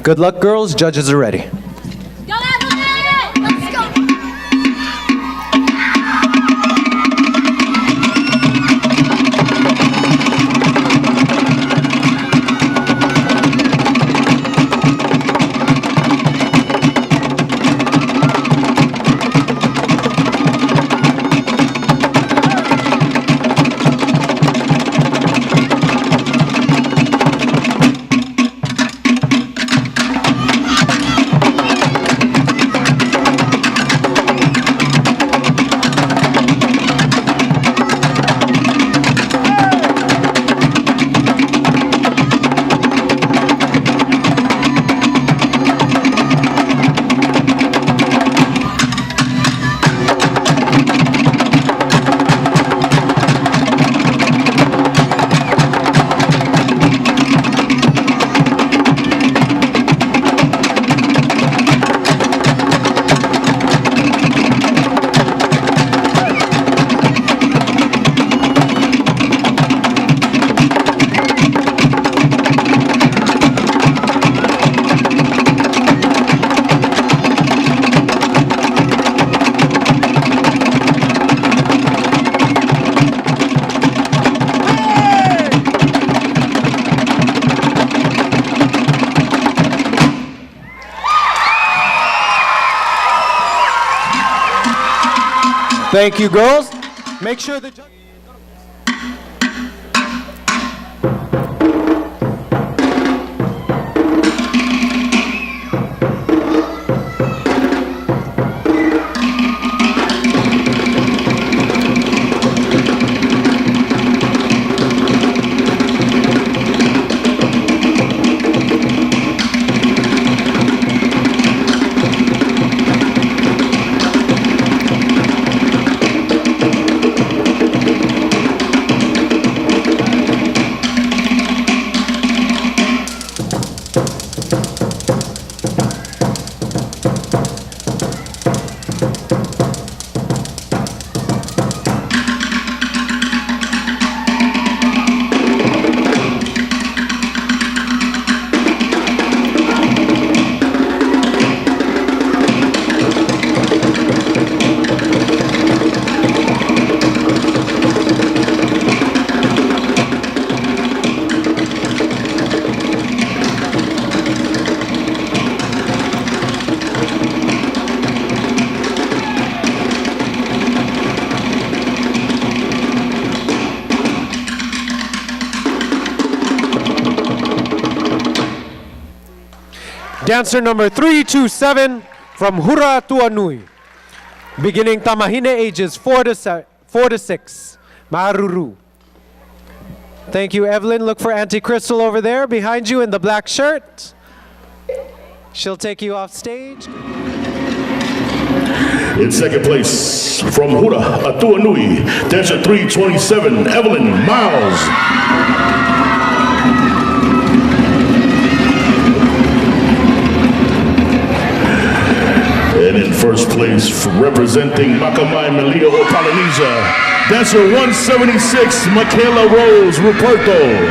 Good luck, girls. Judges are ready. Go, Evelyn! Let's go! Thank you, girls. Make sure the judges... Dancer number 327 from Hura Tuanui. Beginning Tamahine ages 4 to 6. Maruru. Thank you, Evelyn. Look for Auntie Crystal over there behind you in the black shirt. She'll take you off stage. In second place, from Hura Tuanui, dancer 327, Evelyn Miles. And in first place, representing Makamai Melia or Polynesia, dancer 176, Michaela Rose Ruperto.